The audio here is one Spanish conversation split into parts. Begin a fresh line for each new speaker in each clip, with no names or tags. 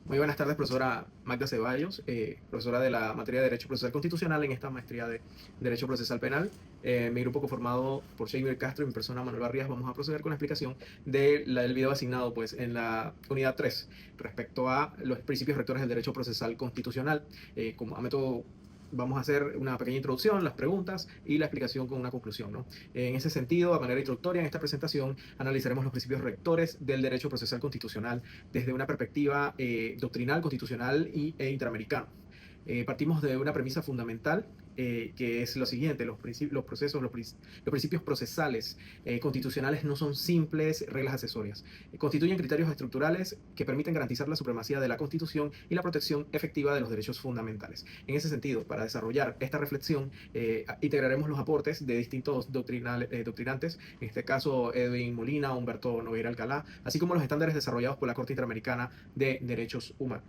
Muy buenas tardes, profesora Magda Ceballos, profesora de la materia de Derecho Procesal Constitucional en esta maestría de Derecho Procesal Penal. Mi grupo conformado por Sheiber Castro y mi persona Manuel Barrías vamos a proceder con la explicación del video asignado pues, en la unidad 3 respecto a los principios rectores del Derecho Procesal Constitucional. Como a método vamos a hacer una pequeña introducción, las preguntas y la explicación con una conclusión, ¿no? En ese sentido, a manera introductoria, en esta presentación analizaremos los principios rectores del derecho procesal constitucional desde una perspectiva doctrinal, constitucional e interamericano. Partimos de una premisa fundamental que es lo siguiente: los principios procesales constitucionales no son simples reglas accesorias, constituyen criterios estructurales que permiten garantizar la supremacía de la Constitución y la protección efectiva de los derechos fundamentales. En ese sentido, para desarrollar esta reflexión, integraremos los aportes de distintos doctrinantes, en este caso Edwin Molina, Humberto Nogueira Alcalá, así como los estándares desarrollados por la Corte Interamericana de Derechos Humanos.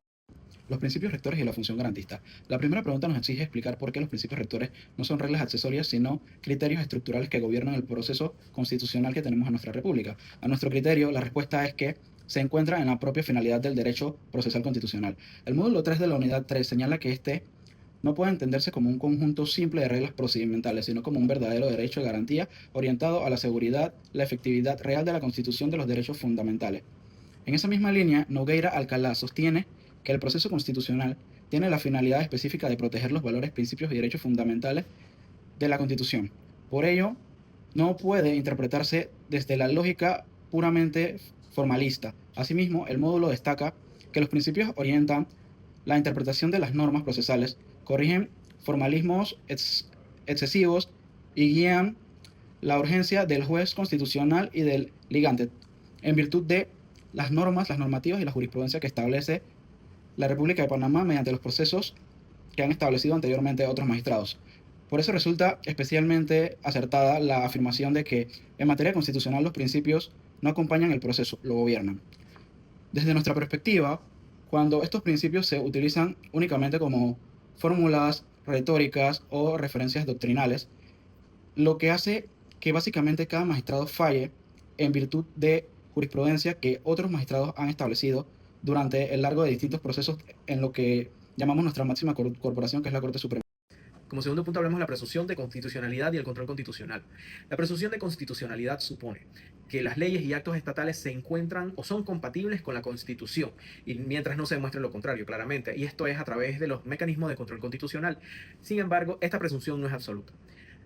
Los principios rectores y la función garantista. La primera pregunta nos exige explicar por qué los principios rectores no son reglas accesorias, sino criterios estructurales que gobiernan el proceso constitucional que tenemos en nuestra república. A nuestro criterio, la respuesta es que se encuentra en la propia finalidad del derecho procesal constitucional. El módulo 3 de la unidad 3 señala que este no puede entenderse como un conjunto simple de reglas procedimentales, sino como un verdadero derecho de garantía orientado a la seguridad, la efectividad real de la constitución de los derechos fundamentales. En esa misma línea, Nogueira Alcalá sostiene que el proceso constitucional tiene la finalidad específica de proteger los valores, principios y derechos fundamentales de la Constitución. Por ello, no puede interpretarse desde la lógica puramente formalista. Asimismo, el módulo destaca que los principios orientan la interpretación de las normas procesales, corrigen formalismos excesivos y guían la urgencia del juez constitucional y del ligante, en virtud de las normas, las normativas y la jurisprudencia que establece la República de Panamá mediante los procesos que han establecido anteriormente otros magistrados. Por eso resulta especialmente acertada la afirmación de que en materia constitucional los principios no acompañan el proceso, lo gobiernan. Desde nuestra perspectiva, cuando estos principios se utilizan únicamente como fórmulas retóricas o referencias doctrinales, lo que hace que básicamente cada magistrado falle en virtud de jurisprudencia que otros magistrados han establecido durante el largo de distintos procesos en lo que llamamos nuestra máxima corporación, que es la Corte Suprema.
Como segundo punto hablamos de la presunción de constitucionalidad y el control constitucional. La presunción de constitucionalidad supone que las leyes y actos estatales se encuentran o son compatibles con la Constitución, y mientras no se demuestre lo contrario, claramente, y esto es a través de los mecanismos de control constitucional. Sin embargo, esta presunción no es absoluta.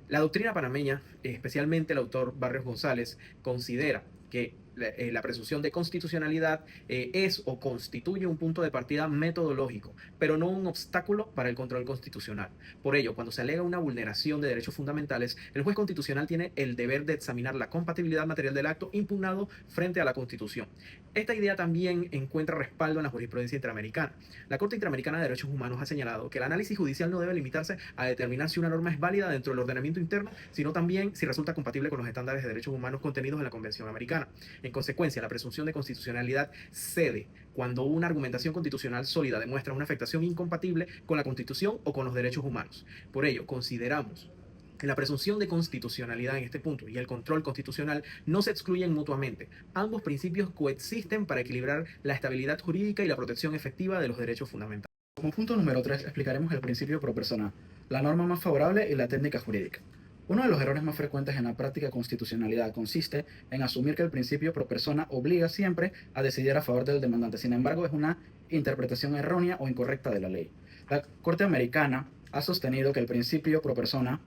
La doctrina panameña, especialmente el autor Barrios González, considera que la presunción de constitucionalidad es o constituye un punto de partida metodológico, pero no un obstáculo para el control constitucional. Por ello, cuando se alega una vulneración de derechos fundamentales, el juez constitucional tiene el deber de examinar la compatibilidad material del acto impugnado frente a la Constitución. Esta idea también encuentra respaldo en la jurisprudencia interamericana. La Corte Interamericana de Derechos Humanos ha señalado que el análisis judicial no debe limitarse a determinar si una norma es válida dentro del ordenamiento interno, sino también si resulta compatible con los estándares de derechos humanos contenidos en la Convención Americana. En consecuencia, la presunción de constitucionalidad cede cuando una argumentación constitucional sólida demuestra una afectación incompatible con la Constitución o con los derechos humanos. Por ello, consideramos que la presunción de constitucionalidad en este punto y el control constitucional no se excluyen mutuamente. Ambos principios coexisten para equilibrar la estabilidad jurídica y la protección efectiva de los derechos fundamentales.
Como punto número 3 explicaremos el principio pro persona, la norma más favorable y la técnica jurídica. Uno de los errores más frecuentes en la práctica de constitucionalidad consiste en asumir que el principio pro persona obliga siempre a decidir a favor del demandante. Sin embargo, es una interpretación errónea o incorrecta de la ley. La Corte Americana ha sostenido que el principio pro persona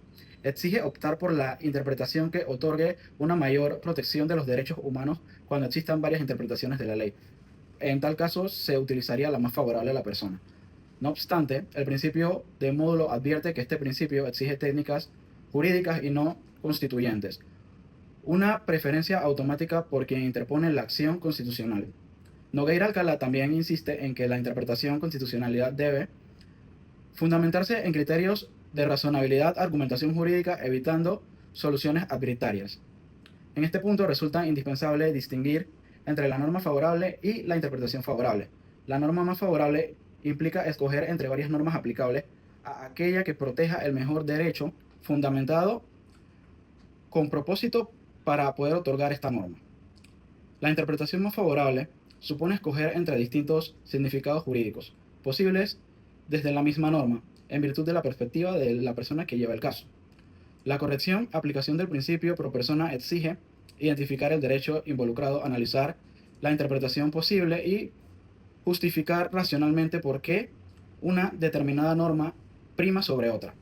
exige optar por la interpretación que otorgue una mayor protección de los derechos humanos cuando existan varias interpretaciones de la ley. En tal caso, se utilizaría la más favorable a la persona. No obstante, el principio de módulo advierte que este principio exige técnicas jurídicas y no constituyentes, una preferencia automática por quien interpone la acción constitucional. Nogueira Alcalá también insiste en que la interpretación constitucionalidad debe fundamentarse en criterios de razonabilidad, argumentación jurídica, evitando soluciones arbitrarias. En este punto resulta indispensable distinguir entre la norma favorable y la interpretación favorable. La norma más favorable implica escoger entre varias normas aplicables a aquella que proteja el mejor derecho fundamentado con propósito para poder otorgar esta norma. La interpretación más favorable supone escoger entre distintos significados jurídicos, posibles desde la misma norma, en virtud de la perspectiva de la persona que lleva el caso. La corrección, aplicación del principio pro persona exige identificar el derecho involucrado, analizar la interpretación posible y justificar racionalmente por qué una determinada norma prima sobre otra.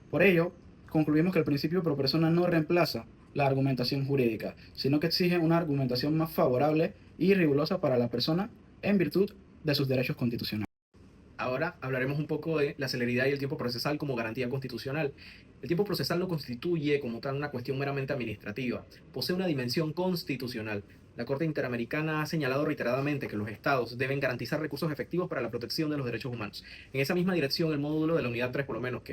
Por ello, concluimos que el principio pro persona no reemplaza la argumentación jurídica, sino que exige una argumentación más favorable y rigurosa para la persona en virtud de sus derechos constitucionales.
Ahora hablaremos un poco de la celeridad y el tiempo procesal como garantía constitucional. El tiempo procesal no constituye como tal una cuestión meramente administrativa, posee una dimensión constitucional. La Corte Interamericana ha señalado reiteradamente que los estados deben garantizar recursos efectivos para la protección de los derechos humanos. En esa misma dirección, el módulo de la unidad 3, por lo menos,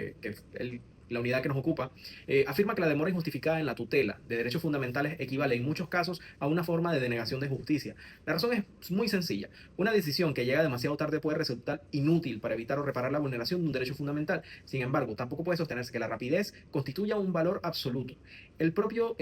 la unidad que nos ocupa, afirma que la demora injustificada en la tutela de derechos fundamentales equivale en muchos casos a una forma de denegación de justicia. La razón es muy sencilla. Una decisión que llega demasiado tarde puede resultar inútil para evitar o reparar la vulneración de un derecho fundamental. Sin embargo, tampoco puede sostenerse que la rapidez constituya un valor absoluto. El propio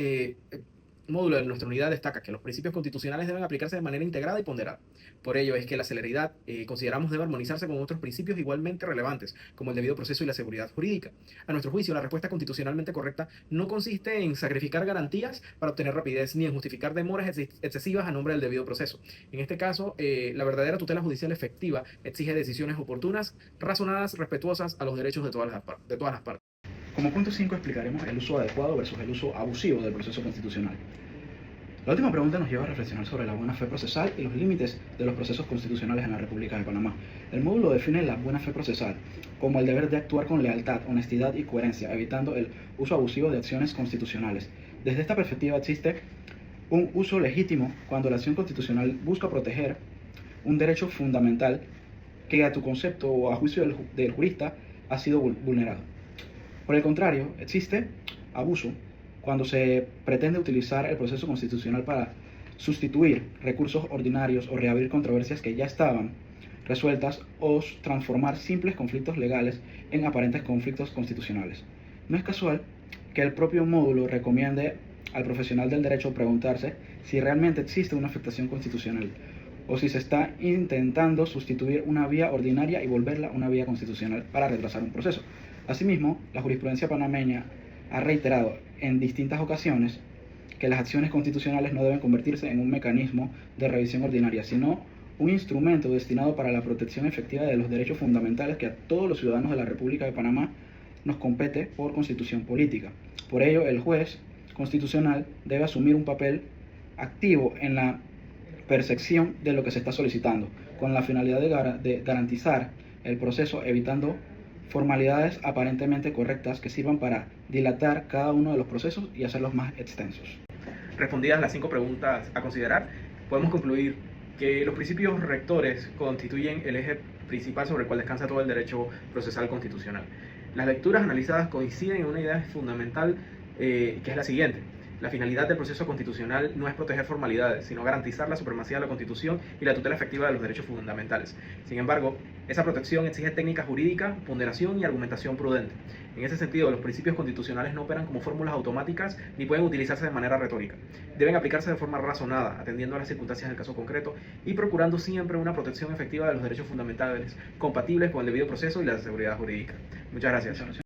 módulo de nuestra unidad destaca que los principios constitucionales deben aplicarse de manera integrada y ponderada. Por ello es que la celeridad consideramos debe armonizarse con otros principios igualmente relevantes, como el debido proceso y la seguridad jurídica. A nuestro juicio, la respuesta constitucionalmente correcta no consiste en sacrificar garantías para obtener rapidez, ni en justificar demoras excesivas a nombre del debido proceso. En este caso, la verdadera tutela judicial efectiva exige decisiones oportunas, razonadas, respetuosas a los derechos de todas las partes.
Como punto 5 explicaremos el uso adecuado versus el uso abusivo del proceso constitucional. La última pregunta nos lleva a reflexionar sobre la buena fe procesal y los límites de los procesos constitucionales en la República de Panamá. El módulo define la buena fe procesal como el deber de actuar con lealtad, honestidad y coherencia, evitando el uso abusivo de acciones constitucionales. Desde esta perspectiva existe un uso legítimo cuando la acción constitucional busca proteger un derecho fundamental que a tu concepto o a juicio del jurista ha sido vulnerado. Por el contrario, existe abuso cuando se pretende utilizar el proceso constitucional para sustituir recursos ordinarios o reabrir controversias que ya estaban resueltas o transformar simples conflictos legales en aparentes conflictos constitucionales. No es casual que el propio módulo recomiende al profesional del derecho preguntarse si realmente existe una afectación constitucional o si se está intentando sustituir una vía ordinaria y volverla una vía constitucional para retrasar un proceso. Asimismo, la jurisprudencia panameña ha reiterado en distintas ocasiones que las acciones constitucionales no deben convertirse en un mecanismo de revisión ordinaria, sino un instrumento destinado para la protección efectiva de los derechos fundamentales que a todos los ciudadanos de la República de Panamá nos compete por constitución política. Por ello, el juez constitucional debe asumir un papel activo en la percepción de lo que se está solicitando, con la finalidad de garantizar el proceso, evitando formalidades aparentemente correctas que sirvan para dilatar cada uno de los procesos y hacerlos más extensos.
Respondidas las 5 preguntas a considerar, podemos concluir que los principios rectores constituyen el eje principal sobre el cual descansa todo el derecho procesal constitucional. Las lecturas analizadas coinciden en una idea fundamental que es la siguiente. La finalidad del proceso constitucional no es proteger formalidades, sino garantizar la supremacía de la Constitución y la tutela efectiva de los derechos fundamentales. Sin embargo, esa protección exige técnica jurídica, ponderación y argumentación prudente. En ese sentido, los principios constitucionales no operan como fórmulas automáticas ni pueden utilizarse de manera retórica. Deben aplicarse de forma razonada, atendiendo a las circunstancias del caso concreto y procurando siempre una protección efectiva de los derechos fundamentales, compatibles con el debido proceso y la seguridad jurídica. Muchas gracias.